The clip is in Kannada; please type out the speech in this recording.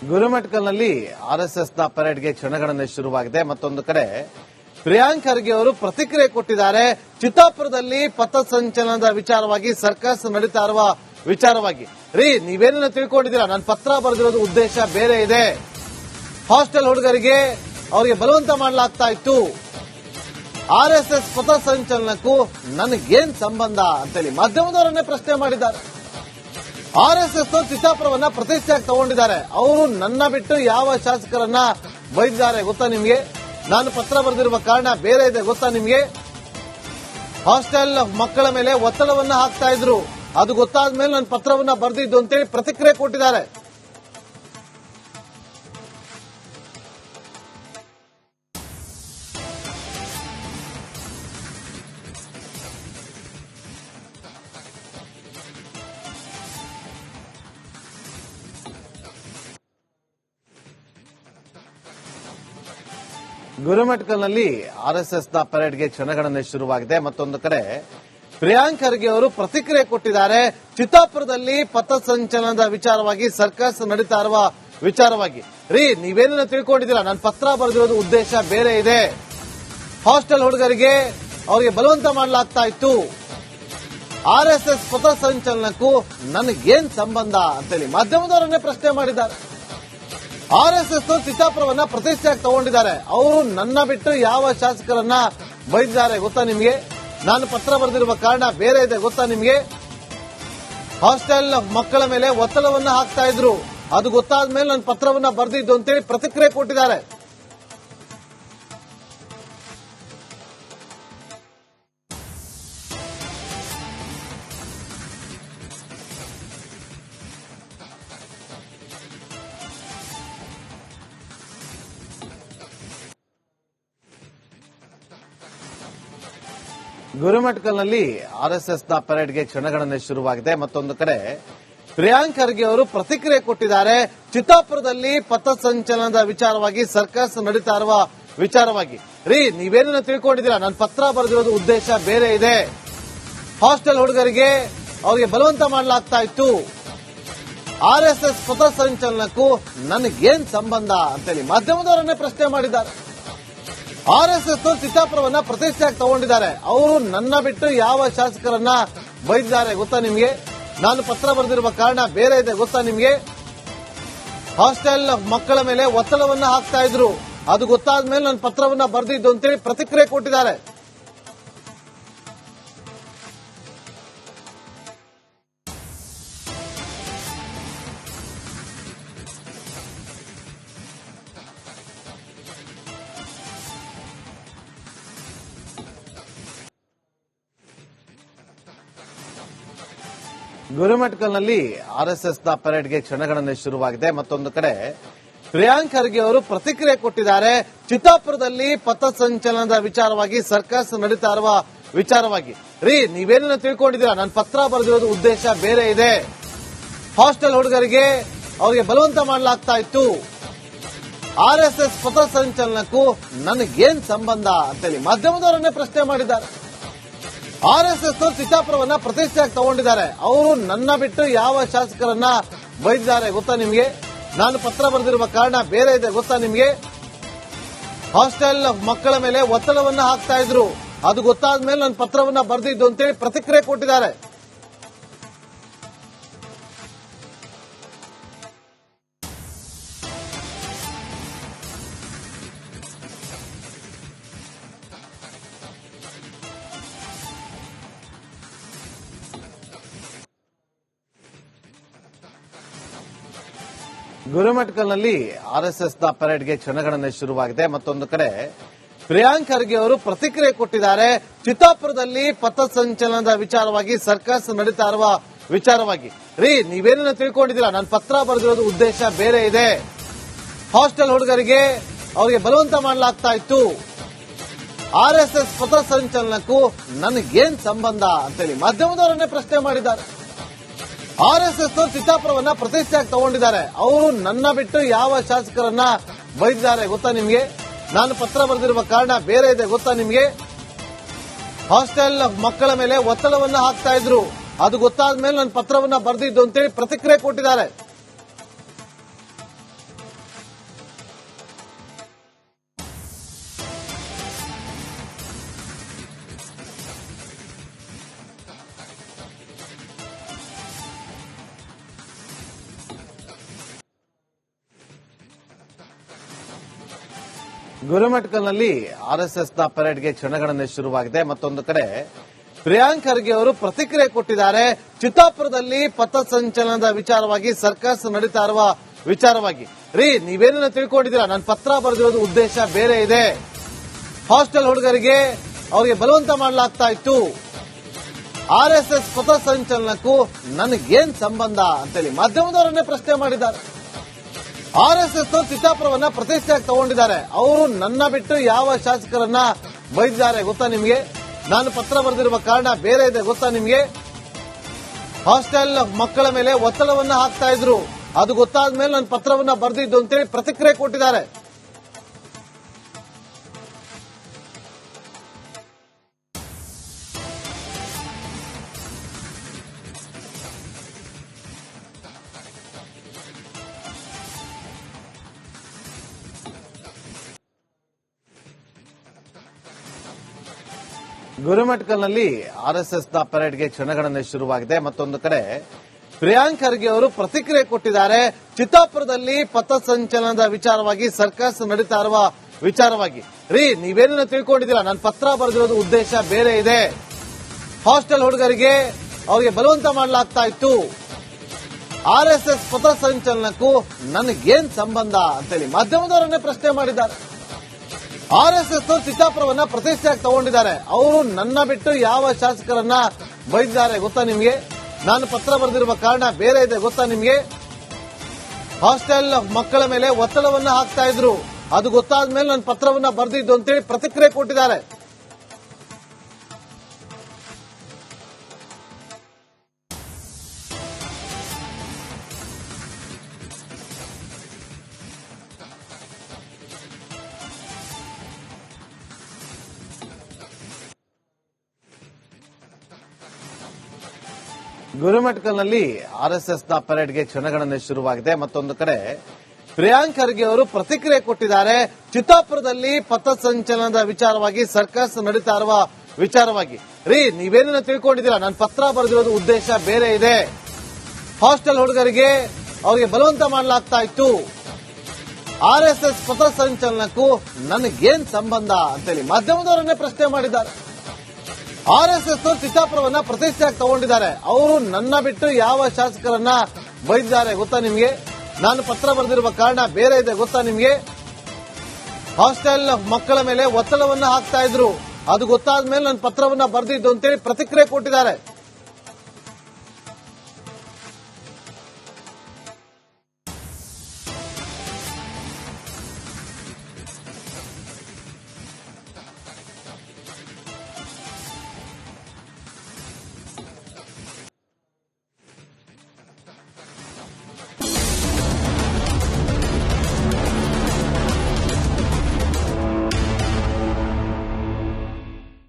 ಗುರುಮಠಕಲ್ನಲ್ಲಿ ಆರ್ಎಸ್ಎಸ್ನ ಪರೇಡ್ಗೆ ಕ್ಷಣಗಣನೆ ಶುರುವಾಗಿದೆ. ಮತ್ತೊಂದು ಕಡೆ ಪ್ರಿಯಾಂಕ್ ಖರ್ಗೆ ಅವರು ಪ್ರತಿಕ್ರಿಯೆ ಕೊಟ್ಟಿದ್ದಾರೆ. ಚಿತ್ತಾಪುರದಲ್ಲಿ ಪಥಸಂಚಲನದ ವಿಚಾರವಾಗಿ ಸರ್ಕಸ್ ನಡೀತಾ ಇರುವ ವಿಚಾರವಾಗಿ ನೀವೇನೇನು ತಿಳ್ಕೊಂಡಿದ್ದೀರಾ? ನಾನು ಪತ್ರ ಬರೆದಿರೋದು ಉದ್ದೇಶ ಬೇರೆ ಇದೆ. ಹಾಸ್ಟೆಲ್ ಹುಡುಗರಿಗೆ ಅವರಿಗೆ ಬಲವಂತ ಮಾಡಲಾಗ್ತಾ ಇತ್ತು. ಆರ್ಎಸ್ಎಸ್ ಪಥಸಂಚಲನಕ್ಕೂ ನನಗೇನ್ ಸಂಬಂಧ ಅಂತೇಳಿ ಮಾಧ್ಯಮದವರನ್ನೇ ಪ್ರಶ್ನೆ ಮಾಡಿದ್ದಾರೆ. ಆರ್ಎಸ್ಎಸ್ ಚಿತ್ತಾಪುರವನ್ನ ಪ್ರತಿಷ್ಠೆಯಾಗಿ ತಗೊಂಡಿದ್ದಾರೆ. ಅವರು ನನ್ನ ಬಿಟ್ಟು ಯಾವ ಶಾಸಕರನ್ನ ಬೈದಿದ್ದಾರೆ ಗೊತ್ತಾ ನಿಮ್ಗೆ? ನಾನು ಪತ್ರ ಬರೆದಿರುವ ಕಾರಣ ಬೇರೆ ಇದೆ ಗೊತ್ತಾ ನಿಮ್ಗೆ? ಹಾಸ್ಟೆಲ್ ಮಕ್ಕಳ ಮೇಲೆ ಒತ್ತಡವನ್ನ ಹಾಕ್ತಾ ಇದ್ರು. ಅದು ಗೊತ್ತಾದ ಮೇಲೆ ನಾನು ಪತ್ರವನ್ನ ಬರೆದಿದ್ದು ಅಂತೇಳಿ ಪ್ರತಿಕ್ರಿಯೆ ಕೊಟ್ಟಿದ್ದಾರೆ. ಗುರುಮಠಕಲ್ನಲ್ಲಿ ಆರ್ಎಸ್ಎಸ್ನ ಪರೇಡ್ಗೆ ಕ್ಷಣಗಣನೆ ಶುರುವಾಗಿದೆ. ಮತ್ತೊಂದು ಕಡೆ ಪ್ರಿಯಾಂಕ್ ಖರ್ಗೆ ಅವರು ಪ್ರತಿಕ್ರಿಯೆ ಕೊಟ್ಟಿದ್ದಾರೆ. ಚಿತ್ತಾಪುರದಲ್ಲಿ ಪಥಸಂಚಲನದ ವಿಚಾರವಾಗಿ ಸರ್ಕಸ್ ನಡೀತಾ ಇರುವ ವಿಚಾರವಾಗಿ ನೀವೇನೇನು ತಿಳ್ಕೊಂಡಿದ್ದೀರಾ? ನಾನು ಪತ್ರ ಬರೆದಿರೋದು ಉದ್ದೇಶ ಬೇರೆ ಇದೆ. ಹಾಸ್ಟೆಲ್ ಹುಡುಗರಿಗೆ ಅವರಿಗೆ ಬಲವಂತ ಮಾಡಲಾಗ್ತಾ ಇತ್ತು. ಆರ್ಎಸ್ಎಸ್ ಪಥಸಂಚಲನಕ್ಕೂ ನನಗೇನ್ ಸಂಬಂಧ ಅಂತೇಳಿ ಮಾಧ್ಯಮದವರನ್ನೇ ಪ್ರಶ್ನೆ ಮಾಡಿದ್ದಾರೆ. ಆರ್ಎಸ್ಎಸ್ ಚಿತ್ತಾಪುರವನ್ನ ಪ್ರತಿಷ್ಠೆಯಾಗಿ ತಗೊಂಡಿದ್ದಾರೆ. ಅವರು ನನ್ನ ಬಿಟ್ಟು ಯಾವ ಶಾಸಕರನ್ನ ಬೈದಿದ್ದಾರೆ ಗೊತ್ತಾ ನಿಮ್ಗೆ? ನಾನು ಪತ್ರ ಬರೆದಿರುವ ಕಾರಣ ಬೇರೆ ಇದೆ ಗೊತ್ತಾ ನಿಮ್ಗೆ? ಹಾಸ್ಟೆಲ್ ಮಕ್ಕಳ ಮೇಲೆ ಒತ್ತಡವನ್ನ ಹಾಕ್ತಾ ಇದ್ರು. ಅದು ಗೊತ್ತಾದ ಮೇಲೆ ನಾನು ಪತ್ರವನ್ನ ಬರೆದಿದ್ದು ಅಂತೇಳಿ ಪ್ರತಿಕ್ರಿಯೆ ಕೊಟ್ಟಿದ್ದಾರೆ. ಗುರುಮಠಕಲ್ನಲ್ಲಿ ಆರ್ಎಸ್ಎಸ್ನ ಪರೇಡ್ಗೆ ಕ್ಷಣಗಣನೆ ಶುರುವಾಗಿದೆ. ಮತ್ತೊಂದು ಕಡೆ ಪ್ರಿಯಾಂಕ್ ಖರ್ಗೆ ಅವರು ಪ್ರತಿಕ್ರಿಯೆ ಕೊಟ್ಟಿದ್ದಾರೆ. ಚಿತ್ತಾಪುರದಲ್ಲಿ ಪಥಸಂಚಲನದ ವಿಚಾರವಾಗಿ ಸರ್ಕಸ್ ನಡೀತಾ ಇರುವ ವಿಚಾರವಾಗಿ ನೀವೇನೇನು ತಿಳ್ಕೊಂಡಿದ್ದೀರಾ? ನಾನು ಪತ್ರ ಬರೆದಿರೋದು ಉದ್ದೇಶ ಬೇರೆ ಇದೆ. ಹಾಸ್ಟೆಲ್ ಹುಡುಗರಿಗೆ ಅವರಿಗೆ ಬಲವಂತ ಮಾಡಲಾಗ್ತಾ ಇತ್ತು. ಆರ್ಎಸ್ಎಸ್ ಪಥಸಂಚಲನಕ್ಕೂ ನನಗೇನ್ ಸಂಬಂಧ ಅಂತೇಳಿ ಮಾಧ್ಯಮದವರನ್ನೇ ಪ್ರಶ್ನೆ ಮಾಡಿದ್ದಾರೆ. ಆರ್ಎಸ್ಎಸ್ ಚಿತ್ತಾಪುರವನ್ನ ಪ್ರತಿಷ್ಠೆಯಾಗಿ ತಗೊಂಡಿದ್ದಾರೆ. ಅವರು ನನ್ನ ಬಿಟ್ಟು ಯಾವ ಶಾಸಕರನ್ನ ಬೈದಿದ್ದಾರೆ ಗೊತ್ತಾ ನಿಮ್ಗೆ? ನಾನು ಪತ್ರ ಬರೆದಿರುವ ಕಾರಣ ಬೇರೆ ಇದೆ ಗೊತ್ತಾ ನಿಮ್ಗೆ? ಹಾಸ್ಟೆಲ್ ಮಕ್ಕಳ ಮೇಲೆ ಒತ್ತಡವನ್ನ ಹಾಕ್ತಾ ಇದ್ರು. ಅದು ಗೊತ್ತಾದ ಮೇಲೆ ನಾನು ಪತ್ರವನ್ನ ಬರೆದಿದ್ದು ಅಂತೇಳಿ ಪ್ರತಿಕ್ರಿಯೆ ಕೊಟ್ಟಿದ್ದಾರೆ. ಗುರುಮಠಕಲ್ನಲ್ಲಿ ಆರ್ಎಸ್ಎಸ್ನ ಪರೇಡ್ಗೆ ಕ್ಷಣಗಣನೆ ಶುರುವಾಗಿದೆ. ಮತ್ತೊಂದು ಕಡೆ ಪ್ರಿಯಾಂಕ್ ಖರ್ಗೆ ಅವರು ಪ್ರತಿಕ್ರಿಯೆ ಕೊಟ್ಟಿದ್ದಾರೆ. ಚಿತ್ತಾಪುರದಲ್ಲಿ ಪಥಸಂಚಲನದ ವಿಚಾರವಾಗಿ ಸರ್ಕಸ್ ನಡೀತಾ ಇರುವ ವಿಚಾರವಾಗಿ ನೀವೇನೇನು ತಿಳ್ಕೊಂಡಿದ್ದೀರಾ? ನಾನು ಪತ್ರ ಬರೆದಿರೋದು ಉದ್ದೇಶ ಬೇರೆ ಇದೆ. ಹಾಸ್ಟೆಲ್ ಹುಡುಗರಿಗೆ ಅವರಿಗೆ ಬಲವಂತ ಮಾಡಲಾಗ್ತಾ ಇತ್ತು. ಆರ್ಎಸ್ಎಸ್ ಪಥಸಂಚಲನಕ್ಕೂ ನನಗೇನ್ ಸಂಬಂಧ ಅಂತೇಳಿ ಮಾಧ್ಯಮದವರನ್ನೇ ಪ್ರಶ್ನೆ ಮಾಡಿದ್ದಾರೆ. ಆರ್ಎಸ್ಎಸ್ ಚಿತ್ತಾಪುರವನ್ನ ಪ್ರತಿಷ್ಠೆಯಾಗಿ ತಗೊಂಡಿದ್ದಾರೆ. ಅವರು ನನ್ನ ಬಿಟ್ಟು ಯಾವ ಶಾಸಕರನ್ನ ಬೈದಿದ್ದಾರೆ ಗೊತ್ತಾ ನಿಮ್ಗೆ? ನಾನು ಪತ್ರ ಬರೆದಿರುವ ಕಾರಣ ಬೇರೆ ಇದೆ ಗೊತ್ತಾ ನಿಮ್ಗೆ? ಹಾಸ್ಟೆಲ್ ಮಕ್ಕಳ ಮೇಲೆ ಒತ್ತಡವನ್ನ ಹಾಕ್ತಾ ಇದ್ರು. ಅದು ಗೊತ್ತಾದ ಮೇಲೆ ನಾನು ಪತ್ರವನ್ನ ಬರೆದಿದ್ದು ಅಂತೇಳಿ ಪ್ರತಿಕ್ರಿಯೆ ಕೊಟ್ಟಿದ್ದಾರೆ. ಗುರುಮಠಕಲ್ನಲ್ಲಿ ಆರ್ಎಸ್ಎಸ್ನ ಪರೇಡ್ಗೆ ಕ್ಷಣಗಣನೆ ಶುರುವಾಗಿದೆ. ಮತ್ತೊಂದು ಕಡೆ ಪ್ರಿಯಾಂಕ್ ಖರ್ಗೆ ಅವರು ಪ್ರತಿಕ್ರಿಯೆ ಕೊಟ್ಟಿದ್ದಾರೆ. ಚಿತ್ತಾಪುರದಲ್ಲಿ ಪಥಸಂಚಲನದ ವಿಚಾರವಾಗಿ ಸರ್ಕಸ್ ನಡೀತಾ ಇರುವ ವಿಚಾರವಾಗಿ ನೀವೇನೇನು ತಿಳ್ಕೊಂಡಿದ್ದೀರಾ? ನಾನು ಪತ್ರ ಬರೆದಿರೋದು ಉದ್ದೇಶ ಬೇರೆ ಇದೆ. ಹಾಸ್ಟೆಲ್ ಹುಡುಗರಿಗೆ ಅವರಿಗೆ ಬಲವಂತ ಮಾಡಲಾಗ್ತಾ ಇತ್ತು. ಆರ್ಎಸ್ಎಸ್ ಪಥಸಂಚಲನಕ್ಕೂ ನನಗೇನ್ ಸಂಬಂಧ ಅಂತೇಳಿ ಮಾಧ್ಯಮದವರನ್ನೇ ಪ್ರಶ್ನೆ ಮಾಡಿದ್ದಾರೆ. ಆರ್ಎಸ್ಎಸ್ ಚಿತ್ತಾಪುರವನ್ನ ಪ್ರತಿಷ್ಠೆಯಾಗಿ ತಗೊಂಡಿದ್ದಾರೆ. ಅವರು ನನ್ನ ಬಿಟ್ಟು ಯಾವ ಶಾಸಕರನ್ನ ಬೈದಿದ್ದಾರೆ ಗೊತ್ತಾ ನಿಮ್ಗೆ? ನಾನು ಪತ್ರ ಬರೆದಿರುವ ಕಾರಣ ಬೇರೆ ಇದೆ ಗೊತ್ತಾ ನಿಮ್ಗೆ? ಹಾಸ್ಟೆಲ್ ಮಕ್ಕಳ ಮೇಲೆ ಒತ್ತಡವನ್ನ ಹಾಕ್ತಾ ಇದ್ರು. ಅದು ಗೊತ್ತಾದ ಮೇಲೆ ನಾನು ಪತ್ರವನ್ನ ಬರೆದಿದ್ದು ಅಂತೇಳಿ ಪ್ರತಿಕ್ರಿಯೆ ಕೊಟ್ಟಿದ್ದಾರೆ. ಗುರುಮಠಕಲ್ನಲ್ಲಿ ಆರ್ಎಸ್ಎಸ್ನ ಪರೇಡ್ಗೆ ಕ್ಷಣಗಣನೆ ಶುರುವಾಗಿದೆ. ಮತ್ತೊಂದು ಕಡೆ ಪ್ರಿಯಾಂಕ್ ಖರ್ಗೆ ಅವರು ಪ್ರತಿಕ್ರಿಯೆ ಕೊಟ್ಟಿದ್ದಾರೆ. ಚಿತ್ತಾಪುರದಲ್ಲಿ ಪಥಸಂಚಲನದ ವಿಚಾರವಾಗಿ ಸರ್ಕಸ್ ನಡೀತಾ ಇರುವ ವಿಚಾರವಾಗಿ. ನೀವೇನ ತಿಳ್ಕೊಂಡಿದ್ದೀರಾ? ನಾನು ಪತ್ರ ಬರೆದಿರೋದು ಉದ್ದೇಶ ಬೇರೆ ಇದೆ. ಹಾಸ್ಟೆಲ್ ಹುಡುಗರಿಗೆ ಅವರಿಗೆ ಬಲವಂತ ಮಾಡಲಾಗ್ತಾ ಇತ್ತು. ಆರ್ಎಸ್ಎಸ್ ಪಥಸಂಚಲನಕ್ಕೂ ನನಗೇನ್ ಸಂಬಂಧ ಅಂತೇಳಿ ಮಾಧ್ಯಮದವರನ್ನೇ ಪ್ರಶ್ನೆ ಮಾಡಿದ್ದಾರೆ. ಆರ್ಎಸ್ಎಸ್ ಚಿತ್ತಾಪುರವನ್ನ ಪ್ರತಿಷ್ಠೆಯಾಗಿ ತಗೊಂಡಿದ್ದಾರೆ. ಅವರು ನನ್ನ ಬಿಟ್ಟು ಯಾವ ಶಾಸಕರನ್ನ ಬೈದಿದ್ದಾರೆ ಗೊತ್ತಾ ನಿಮ್ಗೆ? ನಾನು ಪತ್ರ ಬರೆದಿರುವ ಕಾರಣ ಬೇರೆ ಇದೆ ಗೊತ್ತಾ ನಿಮ್ಗೆ? ಹಾಸ್ಟೆಲ್ ಮಕ್ಕಳ ಮೇಲೆ ಒತ್ತಡವನ್ನ ಹಾಕ್ತಾ ಇದ್ರು. ಅದು ಗೊತ್ತಾದ ಮೇಲೆ ನಾನು ಪತ್ರವನ್ನ ಬರೆದಿದ್ದು ಅಂತೇಳಿ ಪ್ರತಿಕ್ರಿಯೆ ಕೊಟ್ಟಿದ್ದಾರೆ. ಗುರುಮಠಕಲ್ನಲ್ಲಿ ಆರ್ಎಸ್ಎಸ್ನ ಪರೇಡ್ಗೆ ಕ್ಷಣಗಣನೆ ಶುರುವಾಗಿದೆ. ಮತ್ತೊಂದು ಕಡೆ ಪ್ರಿಯಾಂಕ್ ಖರ್ಗೆ ಅವರು ಪ್ರತಿಕ್ರಿಯೆ ಕೊಟ್ಟಿದ್ದಾರೆ. ಚಿತ್ತಾಪುರದಲ್ಲಿ ಪಥಸಂಚಲನದ ವಿಚಾರವಾಗಿ ಸರ್ಕಸ್ ನಡೀತಾ ಇರುವ ವಿಚಾರವಾಗಿ. ನೀವೇನ ತಿಳ್ಕೊಂಡಿದ್ದೀರಾ? ನಾನು ಪತ್ರ ಬರೆದಿರೋದು ಉದ್ದೇಶ ಬೇರೆ ಇದೆ. ಹಾಸ್ಟೆಲ್ ಹುಡುಗರಿಗೆ ಅವರಿಗೆ ಬಲವಂತ ಮಾಡಲಾಗ್ತಾ ಇತ್ತು. ಆರ್ಎಸ್ಎಸ್ ಪಥಸಂಚಲನಕ್ಕೂ ನನಗೇನ್ ಸಂಬಂಧ ಅಂತೇಳಿ ಮಾಧ್ಯಮದವರನ್ನೇ ಪ್ರಶ್ನೆ ಮಾಡಿದ್ದಾರೆ. ಆರ್ಎಸ್ಎಸ್ ಚಿತ್ತಾಪುರವನ್ನ ಪ್ರತಿಷ್ಠೆಯಾಗಿ ತಗೊಂಡಿದ್ದಾರೆ. ಅವರು ನನ್ನ ಬಿಟ್ಟು ಯಾವ ಶಾಸಕರನ್ನ ಬೈದಿದ್ದಾರೆ ಗೊತ್ತಾ ನಿಮ್ಗೆ? ನಾನು ಪತ್ರ ಬರೆದಿರುವ ಕಾರಣ ಬೇರೆ ಇದೆ ಗೊತ್ತಾ ನಿಮ್ಗೆ? ಹಾಸ್ಟೆಲ್ ಮಕ್ಕಳ ಮೇಲೆ ಒತ್ತಡವನ್ನ ಹಾಕ್ತಾ ಇದ್ರು. ಅದು ಗೊತ್ತಾದ ಮೇಲೆ ನಾನು ಪತ್ರವನ್ನ ಬರೆದಿದ್ದು ಅಂತೇಳಿ ಪ್ರತಿಕ್ರಿಯೆ ಕೊಟ್ಟಿದ್ದಾರೆ. ಗುರುಮಠಕಲ್ನಲ್ಲಿ ಆರ್ಎಸ್ಎಸ್ನ ಪರೇಡ್ಗೆ ಕ್ಷಣಗಣನೆ ಶುರುವಾಗಿದೆ. ಮತ್ತೊಂದು ಕಡೆ ಪ್ರಿಯಾಂಕ್ ಖರ್ಗೆ ಅವರು ಪ್ರತಿಕ್ರಿಯೆ ಕೊಟ್ಟಿದ್ದಾರೆ. ಚಿತ್ತಾಪುರದಲ್ಲಿ ಪಥಸಂಚಲನದ ವಿಚಾರವಾಗಿ ಸರ್ಕಸ್ ನಡೀತಾ ಇರುವ ವಿಚಾರವಾಗಿ. ನೀವೇನ ತಿಳ್ಕೊಂಡಿದ್ದೀರಾ? ನಾನು ಪತ್ರ ಬರೆದಿರೋದು ಉದ್ದೇಶ ಬೇರೆ ಇದೆ. ಹಾಸ್ಟೆಲ್ ಹುಡುಗರಿಗೆ ಅವರಿಗೆ ಬಲವಂತ ಮಾಡಲಾಗ್ತಾ ಇತ್ತು. ಆರ್ಎಸ್ಎಸ್ ಪಥಸಂಚಲನಕ್ಕೂ ನನಗೇನ್ ಸಂಬಂಧ ಅಂತೇಳಿ ಮಾಧ್ಯಮದವರನ್ನೇ ಪ್ರಶ್ನೆ ಮಾಡಿದ್ದಾರೆ. ಆರ್ಎಸ್ಎಸ್ ಚಿತ್ತಾಪುರವನ್ನ ಪ್ರತಿಷ್ಠೆಯಾಗಿ ತಗೊಂಡಿದ್ದಾರೆ. ಅವರು ನನ್ನ ಬಿಟ್ಟು ಯಾವ ಶಾಸಕರನ್ನ ಬೈದಿದ್ದಾರೆ ಗೊತ್ತಾ ನಿಮ್ಗೆ? ನಾನು ಪತ್ರ ಬರೆದಿರುವ ಕಾರಣ ಬೇರೆ ಇದೆ ಗೊತ್ತಾ ನಿಮ್ಗೆ? ಹಾಸ್ಟೆಲ್ ಮಕ್ಕಳ ಮೇಲೆ ಒತ್ತಡವನ್ನ ಹಾಕ್ತಾ ಇದ್ರು. ಅದು ಗೊತ್ತಾದ ಮೇಲೆ ನಾನು ಪತ್ರವನ್ನ ಬರೆದಿದ್ದು ಅಂತೇಳಿ ಪ್ರತಿಕ್ರಿಯೆ ಕೊಟ್ಟಿದ್ದಾರೆ.